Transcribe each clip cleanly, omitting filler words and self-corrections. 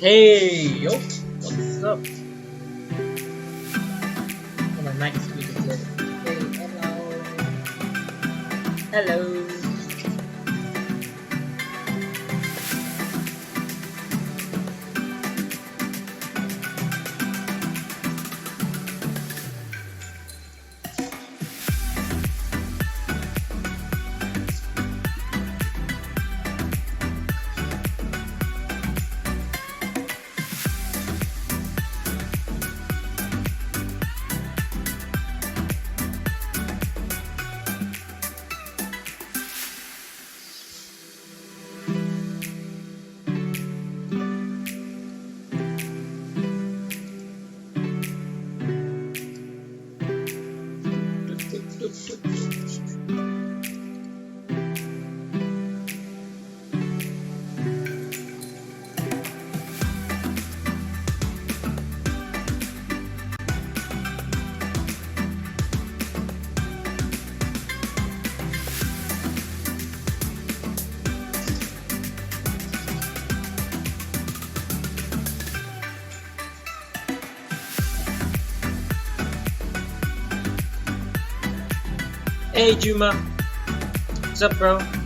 Hey, yo, what's up? Oh, my mic is muted. Hey, hello. Hey, Juma, what's up, bro? Nothing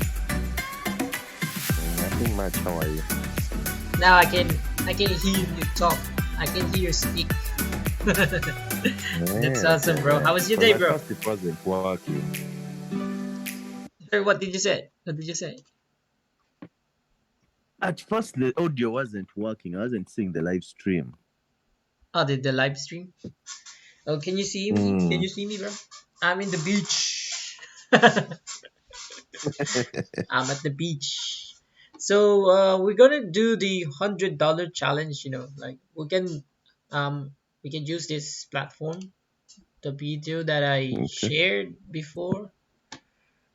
much. How are you? Now I can hear you talk. I can hear you speak. That's awesome, bro. How was your day, At bro? first it wasn't working. Sorry, what did you say? What did you say? At first the audio wasn't working. I wasn't seeing the live stream. Oh, the live stream. Oh, can you see me? Can you see me, bro? I'm in the beach. I'm at the beach. So we're gonna do the $100 challenge. Like we can use this platform, the video that I Okay. shared before.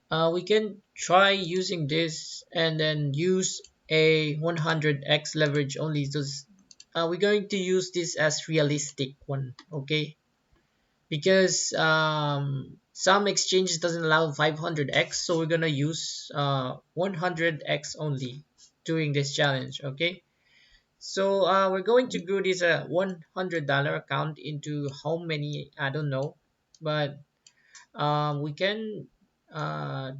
We can try using this and then use a 100x leverage only. We're going to use this as realistic one, okay? Because some exchanges doesn't allow 500x, so we're gonna use 100x only during this challenge, okay? So we're going to grow this $100 account into how many, I don't know, but we can I'm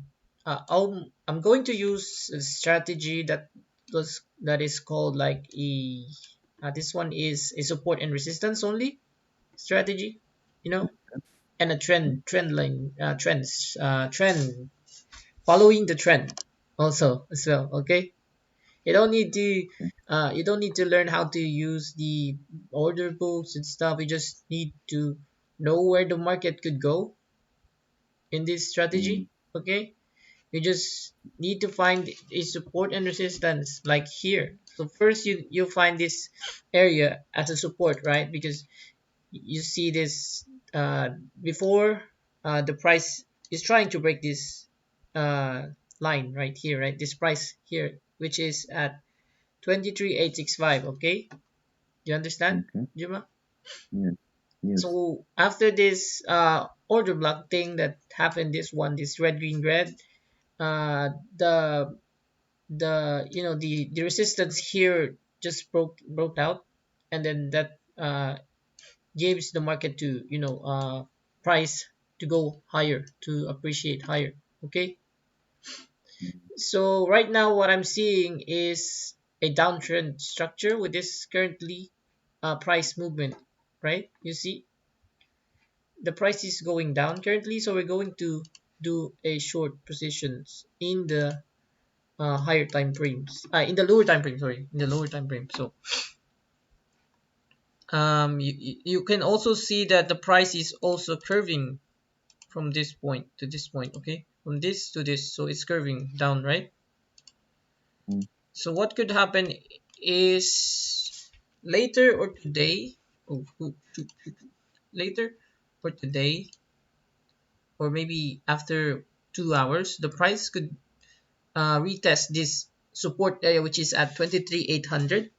going to use a strategy that is called like this one is a support and resistance only strategy, you know and a trend line trend following the trend also as well, okay? You don't need to learn how to use the order books and stuff. You just need to know where the market could go in this Mm, strategy, okay? You just need to find a support and resistance like here. So first you find this area as a support, right? Because you see this before the price is trying to break this line right here, right? This price here, which is at 23,865. Okay, you understand, okay. Juma? Yes. Yes. So after this order block thing that happened, this red green red, uh the the resistance here just broke out, and then that gives the market to price to go higher, to appreciate higher, okay? So right now what I'm seeing is a downtrend structure with this currently price movement, right? You see the price is going down currently, so we're going to do a short positions in the higher time frames, in the lower time frame, sorry, in the lower time frame. So you can also see that the price is also curving from this point to this point, okay? From this to this, so it's curving down, right? Mm, So what could happen is later or today, shoot, later or today, or maybe after 2 hours, the price could retest this support area, which is at 23,800.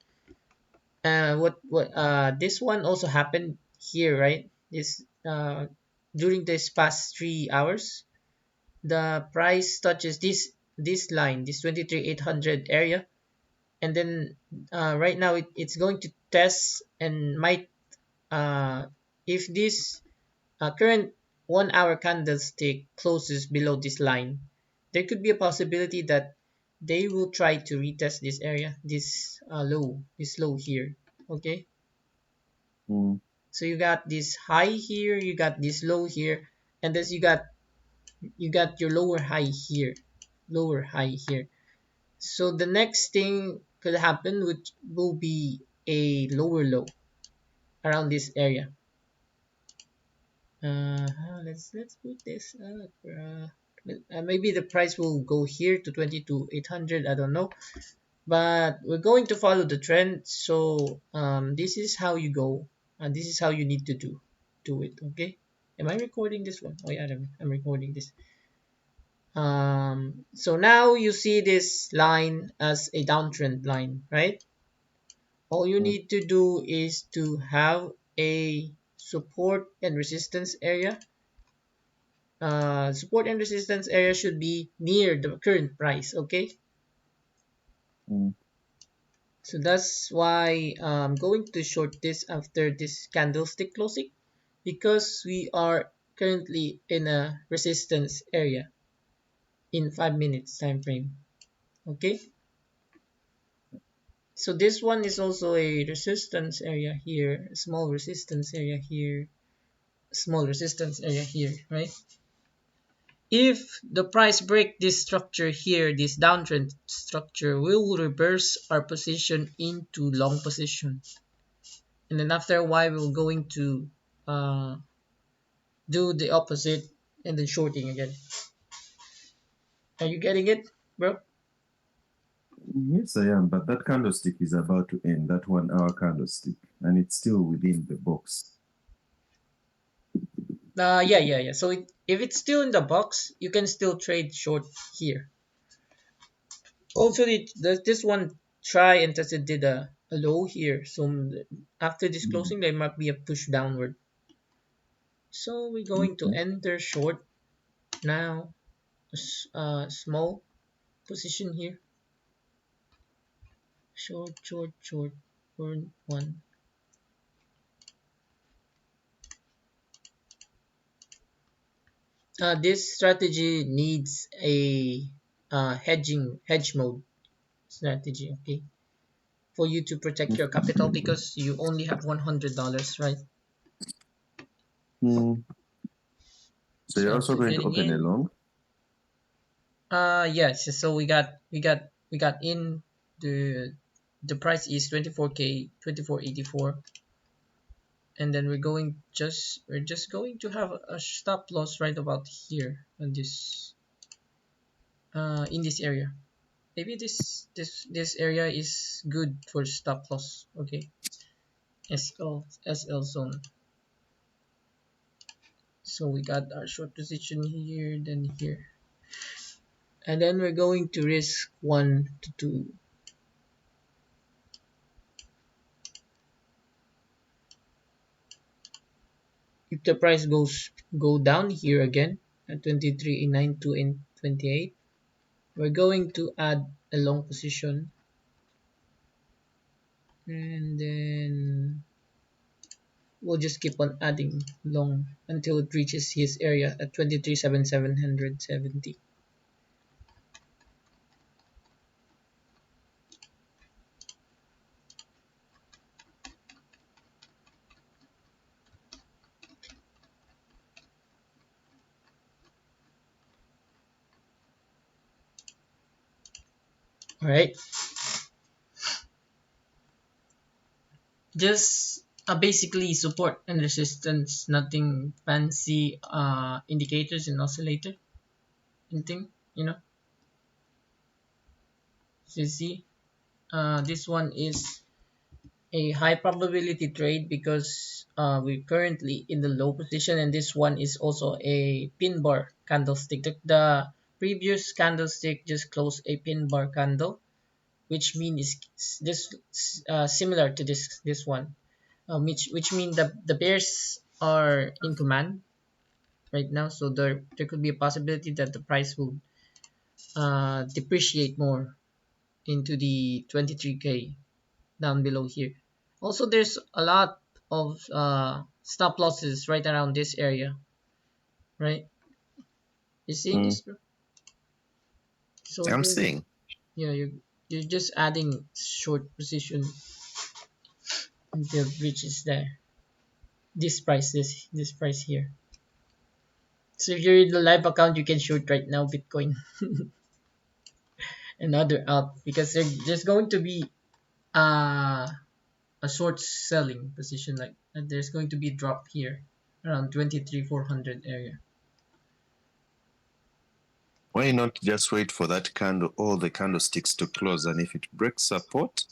What this one also happened here, right? This during this past 3 hours, the price touches this line, this 23,800 area, and then right now it's going to test and might uh, if this current 1 hour candlestick closes below this line, there could be a possibility that they will try to retest this area, this low here. Okay, mm, so you got this high here, you got this low here, and then you got your lower high here, lower high here. So the next thing could happen, which will be a lower low around this area. Let's put this up. Maybe the price will go here to 22,800. I don't know, but we're going to follow the trend. So this is how you go, and this is how you need to do it. Okay. Am I recording this one? Oh yeah, I'm recording this. So now you see this line as a downtrend line, right? All you mm, need to do is to have a support and resistance area. Support and resistance area should be near the current price. Okay, mm, so that's why I'm going to short this after this candlestick closing, because we are currently in a resistance area in 5 minutes time frame. Okay, so this one is also a resistance area here, a small resistance area here, small resistance area here, right? If the price break this structure here, this downtrend structure, we will reverse our position into long position. And then after a while, we're going to uh, do the opposite and then shorting again. Are you getting it, bro? yes, I am, but that candlestick is about to end, that 1 hour candlestick, and it's still within the box. Yeah. So if it's still in the box, you can still trade short here. Also, this one try and tested did a low here. So after this Mm, closing, there might be a push downward. So we're going to okay. enter short now. Small position here. Short for one. This strategy needs a hedge mode strategy. Okay, for you to protect your capital because you only have $100, right? Mm, so So you're also enter going to getting open a in. long? Yes. So we got in the price is 24K 2484, and then we're just going to have a stop loss right about here on this in this area. Maybe this area is good for stop loss. Okay, SL zone. So we got our short position here, then here, and then we're going to risk 1 to 2. If the price go down here again at 23.92 and 28, we're going to add a long position, and then we'll just keep on adding long until it reaches his area at 23,770. All right, just basically support and resistance, nothing fancy indicators and oscillator, anything, so you see this one is a high probability trade because we're currently in the low position, and this one is also a pin bar candlestick. The previous candlestick just closed a pin bar candle, which means this similar to this one, which mean the bears are in command right now. So there could be a possibility that the price will depreciate more. into the 23K down below here. Also, there's a lot of stop losses right around this area, right? You seeing Mm, this, bro? So I'm there's, seeing. yeah, you're just adding short position until it reaches there. This price here. So if you're in the live account, you can short right now Bitcoin and other out because there's going to be uh, a short selling position like and there's going to be a drop here around 23,400 area. Why not just wait for that candle, all the candlesticks to close, and if it breaks support,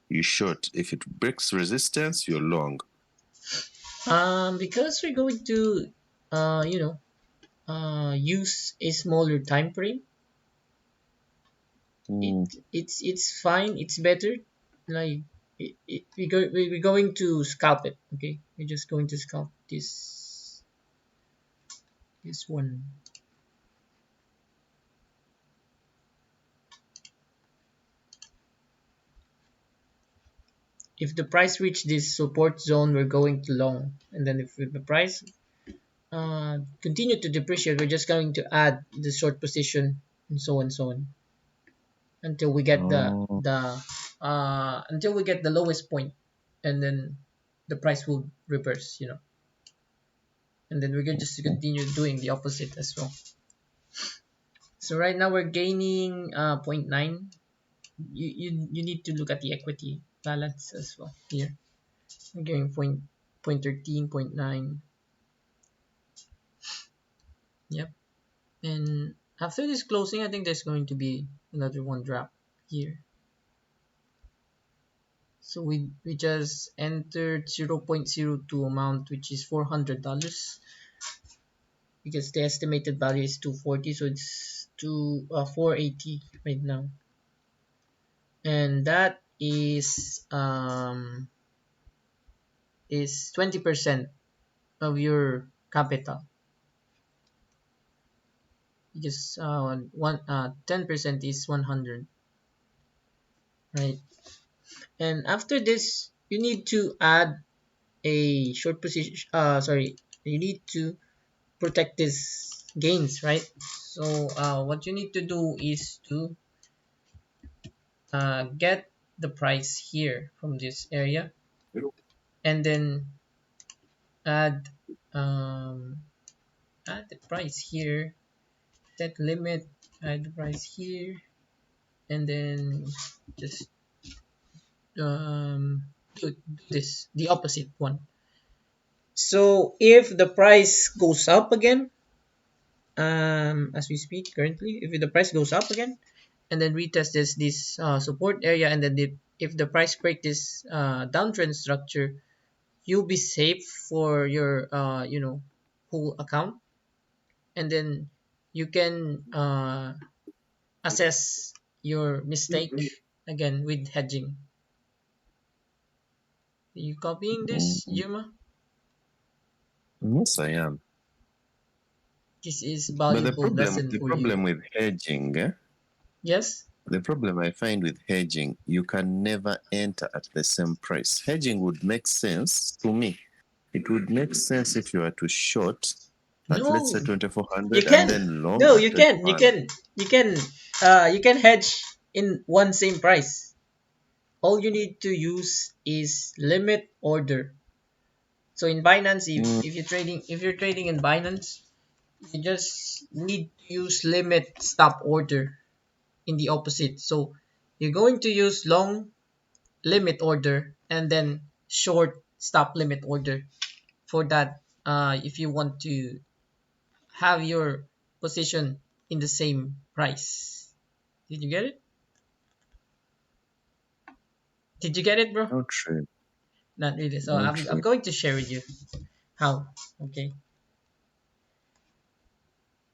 you short. If it breaks resistance, you're long. Because we're going to use a smaller time frame. it Mm. it's fine, it's better, like we're going to scalp it. Okay, we're just going to scalp this one. If the price reach this support zone, we're going to long, and then if the price continue to depreciate, we're just going to add the short position and so on and so on until we get Oh, the lowest point, and then the price will reverse, and then we're going to just okay. continue doing the opposite as well. So right now we're gaining zero point 0.9. You need to look at the equity balance as well here. We're getting point 13, point 0.9. Yep. And after this closing, I think there's going to be another one drop here. So we just entered 0.02 amount, which is $400 because the estimated value is 240, so it's to 480 right now, and that is 20% of your capital because 10% is 100, right? And after this, you need to add a short position. Sorry, you need to protect these gains, right? So what you need to do is to get the price here from this area, and then add um, add the price here, set limit, add the price here, and then just do this the opposite one. So if the price goes up again, as we speak currently, if the price goes up again and then retest this support area, and then if the price break this downtrend structure, you'll be safe for your whole account, and then you can assess your mistake again with hedging. Are you copying this, Mm. Juma? Yes, I am. This is But the valuable problem, lesson the for you. problem with hedging, Yes. the problem I find with hedging, you can never enter at the same price. Hedging would make sense to me. It would make sense if you were to short at, let's No, say, you 2400 and can. then long No, at you can. 2400. You can hedge in one same price. All you need to use is limit order. So in Binance, Mm, if you're trading in Binance, you just need to use limit stop order in the opposite. So you're going to use long limit order and then short stop limit order for that. If you want to have your position in the same price. Did you get it? Did you get it, bro? no trade, Not really. So no I'm trade. going to share with you how. Okay.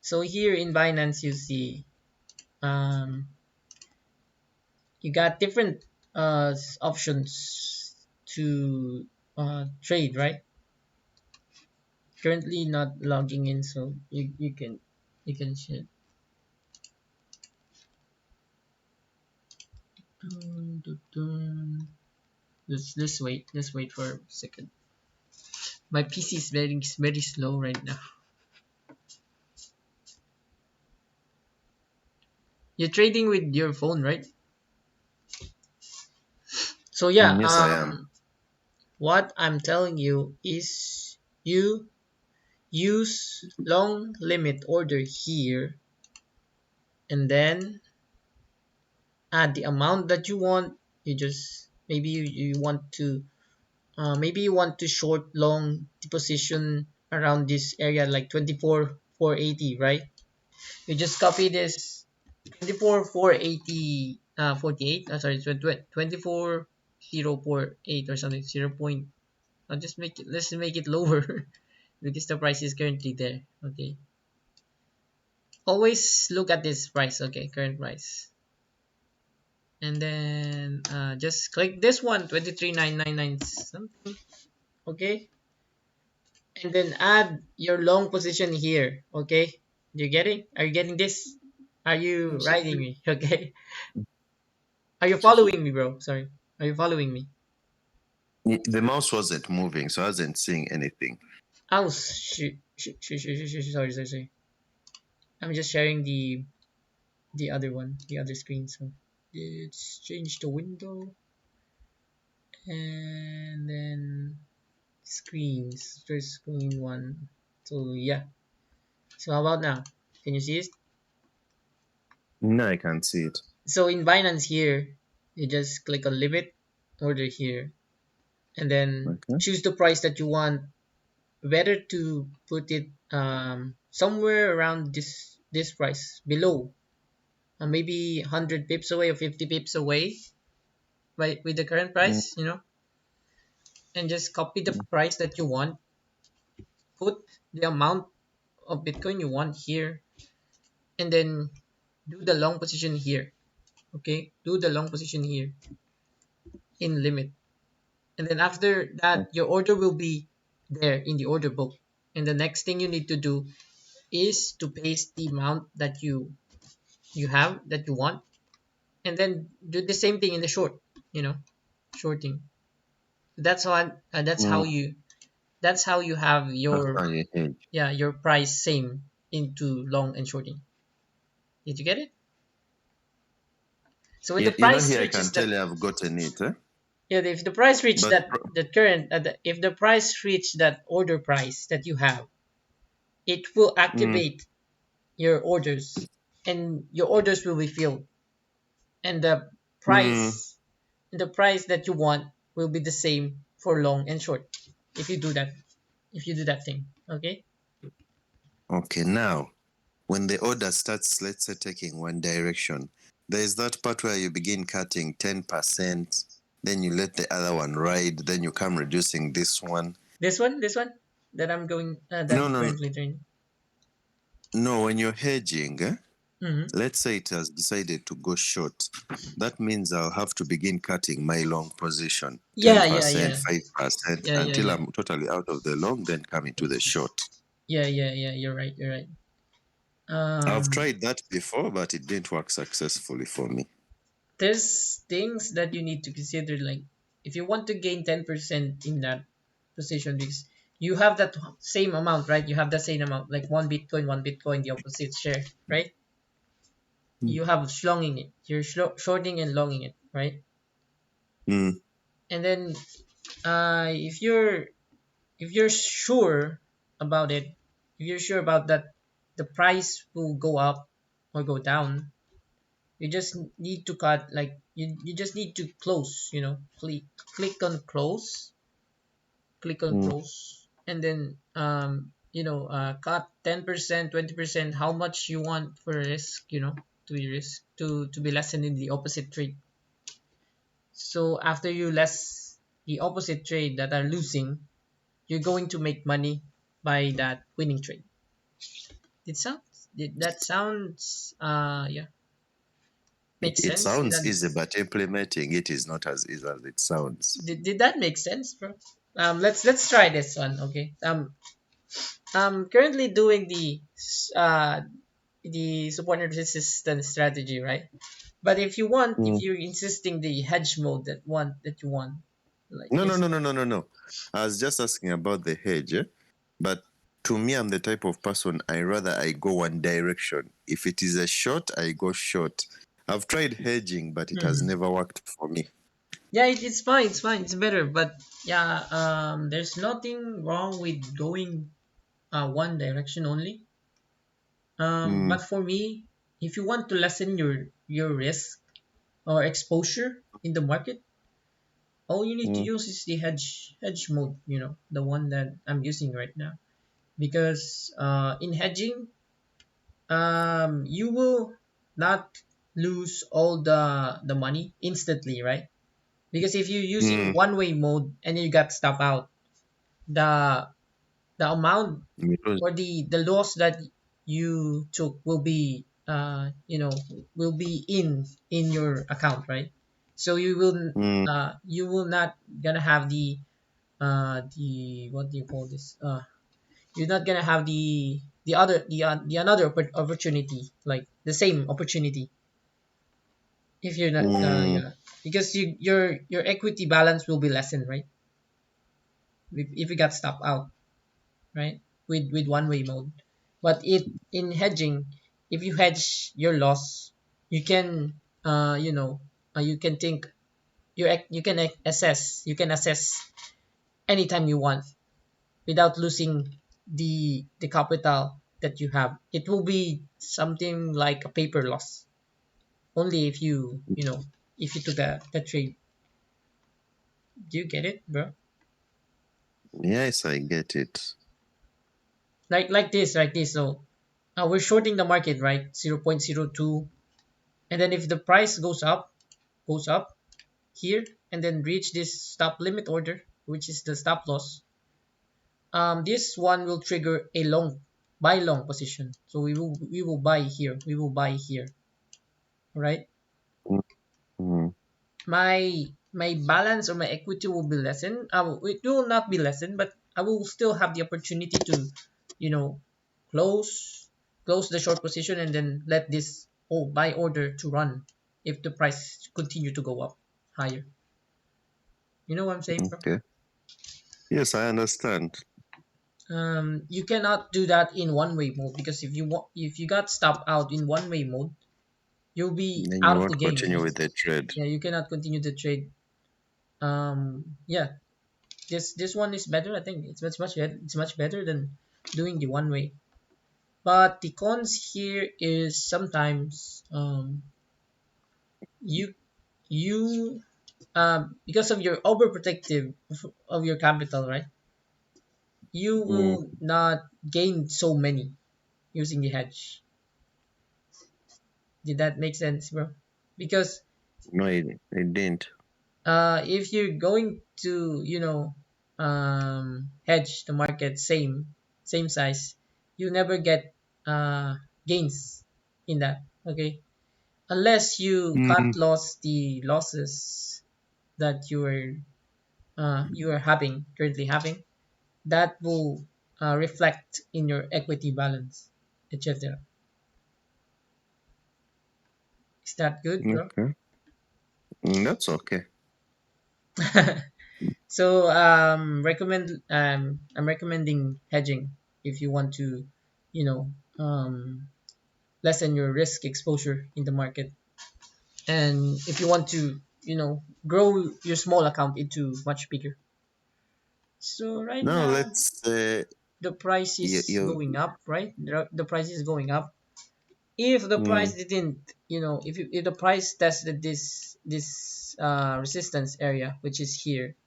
So here in Binance, you see um, you got different options to trade, right? Currently not logging in, so you can share. Let's wait for a second. My PC is very slow right now. You're trading with your phone, right? So yeah, Yes, I am. what I'm telling you is you use long limit order here, and then add the amount that you want. You just maybe you want to maybe you want to short long the position around this area like 24 480, right? You just copy this 24 480 48, sorry, 24 048 or something, 0 point. I'll just make it, let's make it lower because the price is currently there. Okay, always look at this price. Okay, current price, and then just click this one, 23,999 something. Okay, and then add your long position here. Okay, you get it? Are you getting this? Are you riding me? Okay, are you following me, bro? Sorry, are you following me? The mouse wasn't moving, so I wasn't seeing anything. Oh shoot, sorry. I'm just sharing the other one, the other screen. So let's change the window and then screens. First screen one. So yeah. So how about now? Can you see it? No, I can't see it. So in Binance here, you just click on limit order here, and then Okay. choose the price that you want. Better to put it somewhere around this price below, maybe 100 pips away or 50 pips away, right, with the current Mm, price, and just copy the price that you want. Put the amount of Bitcoin you want here, and then do the long position here. Okay, do the long position here in limit, and then after that your order will be there in the order book, and the next thing you need to do is to paste the amount that you have that you want, and then do the same thing in the short, you know shorting. That's how mm, you have that's your, how you hedge. yeah, your price same into long and shorting. Did you get it? So when the price Here I reaches can tell that, you I've gotten it, eh? yeah, if the price reach But that current if the price reach that order price that you have, it will mm, activate your orders, and your orders will be filled, and mm, the price that you want will be the same for long and short if you do that, thing. Okay. okay, now when the order starts, let's say taking one direction, there is that part where you begin cutting 10%, then you let the other one ride, then you come reducing this one. This one that I'm going No, that no, currently training. no. When you're hedging, Mm-hmm. let's say it has decided to go short. That means I'll have to begin cutting my long position Yeah, yeah, 10%, yeah, 5% yeah, yeah, until yeah, I'm totally out of the long, then coming to the short. yeah. You're right. You're right. I've Um, tried that before, but it didn't work successfully for me. there's things that you need to consider, like if you want to gain 10% in that position, because you have that same amount, right? You have the same amount, like one Bitcoin, the opposite share, right? Mm. You have longing it. You're shorting and longing it, right? Mm. And then if you're sure about it, if you're sure about that the price will go up or go down, you just need to cut, like you just need to close, click on close, Mm. and then cut 10%, 20%, how much you want for risk, to be lessened in the opposite trade. So after you less the opposite trade that are losing, you're going to make money by that winning trade. That sounds yeah, makes It sense. sounds easy, but implementing it is not as easy as it sounds. Did that make sense, bro? Let's try this one. Okay. I'm currently doing uh the support and resistance strategy, right? But if you want, if Mm. you're insisting the hedge mode that you want, like No, no, this no, one. no, no, no, no. I was just asking about the hedge, but to me, I'm the type of person I go one direction. If it is a short, I go short. I've tried hedging, but it has Mhm. never worked for me. Yeah, it's fine. It's fine. It's better. But yeah, there's nothing wrong with going one direction only. Mm, But for me, if you want to lessen your risk or exposure in the market, all you need to mm, use is the hedge mode. You know, the one that I'm using right now. Because in hedging, you will not lose all the money instantly, right? Because if you're using mm. one way mode and you got stop out, the the amount Because, or the loss that you took will be will be in your account, right? So mm, you will not gonna have the what do you call this, you're not gonna have the another opportunity, like the same opportunity, if you're not mm, yeah, because your equity balance will be lessened, right? If you got stopped out, right, with one way mode. But it in hedging, if you hedge your loss, you can you can think you can assess anytime you want without losing the capital that you have. It will be something like a paper loss only if if you took the trade. Do you get it, bro? yes, I get it. Like this. So we're shorting the market, right? 0.02, and then if the price goes up here and then reach this stop limit order, which is the stop loss, this one will trigger a long position. So we will buy here, right? Mm, mm, My balance or my equity will be lessened. It will not be lessened, but I will still have the opportunity to, you know, close the short position and then let this buy order to run if the price continue to go up higher. You know what I'm saying, bro? okay. Yes, I understand. You cannot do that in one way mode, because if you got stopped out in one way mode, you'll be Then out you of the won't game. continue with the trade. Yeah, you cannot continue to trade. Yeah, this one is better. I think it's much better than doing the one way. But the cons here is sometimes you you because of your overprotective of your capital, right? You Mm, will not gain so many using the hedge. Did that make sense, bro? Because no, it didn't. if you're going to hedge the market same size, you never get gains in that. Okay, unless you Mm, cut loss the losses that you are having currently having, that will reflect in your equity balance, etc. Is that good, bro? okay. That's okay. So I'm recommending hedging if you want to, you know, lessen your risk exposure in the market, and if you want to, grow your small account into much bigger. So right Now now let's say the price is you. going up, right? The price is going up. If the Mm, price didn't, if the price tested this resistance area, which is here,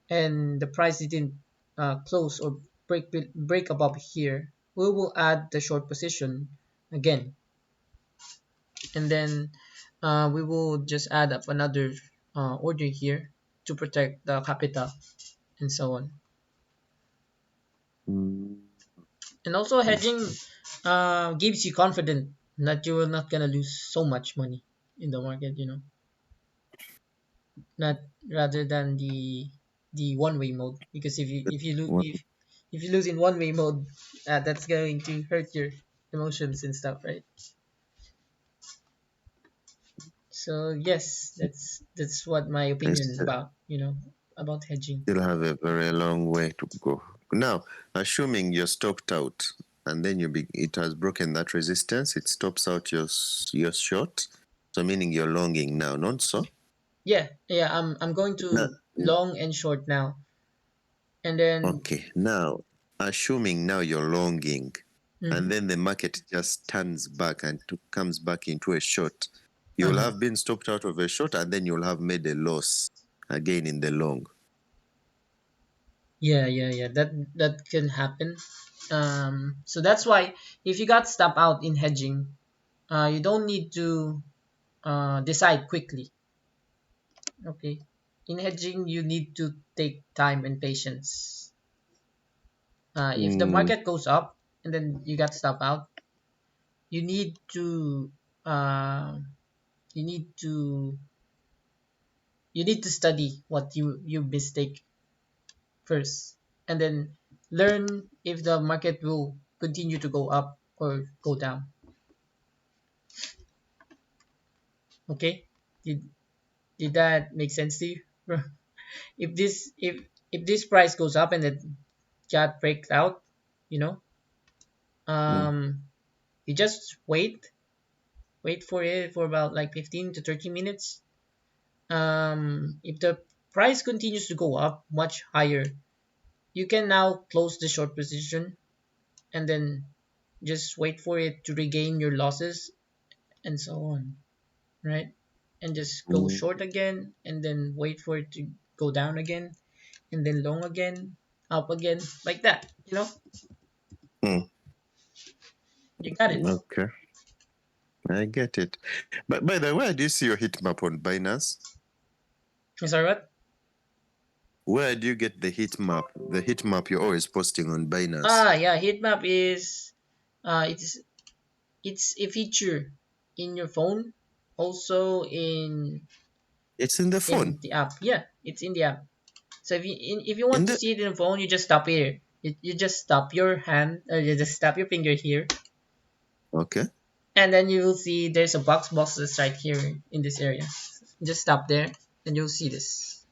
and the price didn't close or break above here, we will add the short position again, and then we will just add up another order here to protect the capital and so on. mm, And also hedging gives you confidence that you are not gonna lose so much money in the market, not rather than the one way mode, because what? if you lose in one way mode, that's going to hurt your emotions and stuff, right? So yes, that's what my I opinion about, about hedging. still have a very long way to go. Now, assuming you're stopped out and then it has broken that resistance, it stops out your short. So meaning you're longing now, not so? Yeah, yeah. I'm going No. to long and short now, and then Okay, now assuming now you're longing and mhm, then the market just turns back and comes back into a short, you'll uh-huh. have been stopped out of a short and then you'll have made a loss again in the long. Yeah, yeah, yeah. That can happen. So that's why if you got stop out in hedging, you don't need to decide quickly. Okay. In hedging, you need to take time and patience. If the Mm, market goes up and then you got stop out, you need to uh, you need to you need to study what you mistake first, and then learn if the market will continue to go up or go down. Okay, did that make sense to you? If this price goes up and then got breaks out, you know, mm, um, you just wait for it for about like 15 to 30 minutes. If the price continues to go up much higher, you can now close the short position and then just wait for it to regain your losses and so on, right? And just go mm, short again and then wait for it to go down again and then long again, up again, like that. mm. You got it. Okay, I get it. But by the way, where do you see your heat map on Binance? Sorry, what? Where do you get the heat map? The heat map you're always posting on Binance. Yeah, heat map is it's a feature in your phone, also It's in the in phone. the app. Yeah, it's in the app. So if you In want to the see it in the phone, you just stop here. You just stop your hand, or you just stop your finger here, Okay. and then you will see there's a box that's right here in this area. Just stop there, and you'll see this.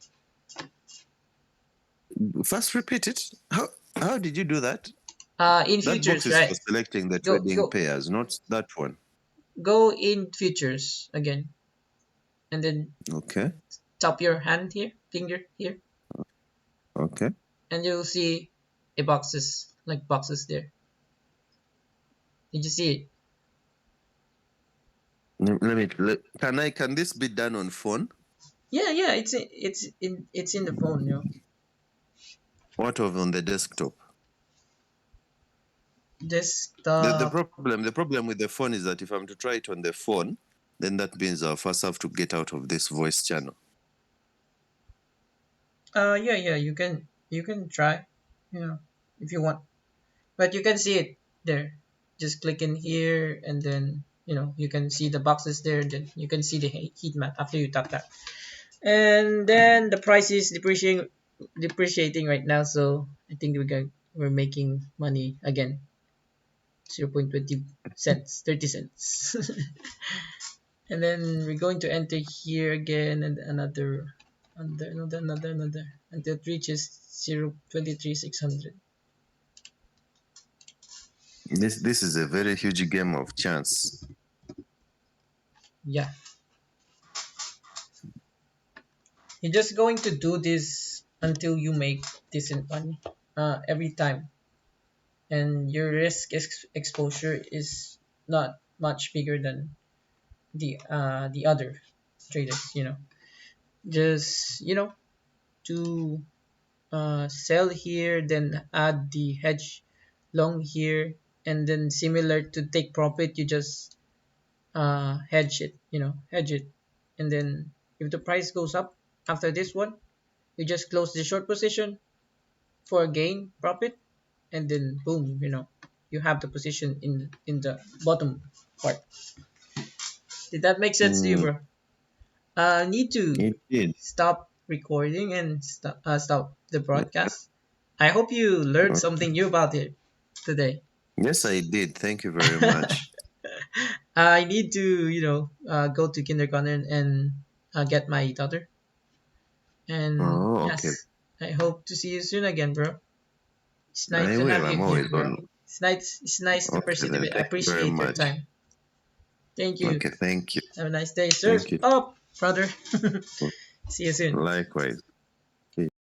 First, repeat it. How did you do that? In That box futures, is for right? selecting the Go trading go pairs, not that one. go in futures again, and then Okay. tap your hand here, finger here, Okay. and you'll see a boxes there. Did you see it? Can this be done on phone? Yeah, yeah. It's in the phone, What of on the desktop? The Desktop. problem with the phone is that if I'm to try it on the phone, then that means I'll first have to get out of this voice channel. Yeah, yeah. You can try, if you want, but you can see it there. Just click in here, and then you can see the boxes there. Then you can see the heat map after you tap that, and then the price is depreciating right now. So I think we're making money again. 0.20 cents, 30 cents. And then we're going to enter here again, and another until it reaches 0.23 600. This is a very huge game of chance. Yeah, you're just going to do this until you make decent money every time, and your exposure is not much bigger than the other traders. Just to sell here, then add the hedge long here, and then similar to take profit, you just hedge it, and then if the price goes up after this one, you just close the short position for a gain profit, and then boom, you have the position in the bottom part. Did that make sense to you, Mm, bro? Need to it did. stop recording and stop the broadcast. I hope you learned something new about it today. Yes, I did. Thank you very much. I need to, go to kindergarten and get my daughter. And Oh, okay. yes, I hope to see you soon again, bro. It's nice I to will. have you I'm here, always bro. on. It's nice to Okay, then. participate. I Thank you very appreciate your much. time. Thank you. Okay, thank you. Have a nice day, sir. Thank you. Oh, brother. See you soon. Likewise.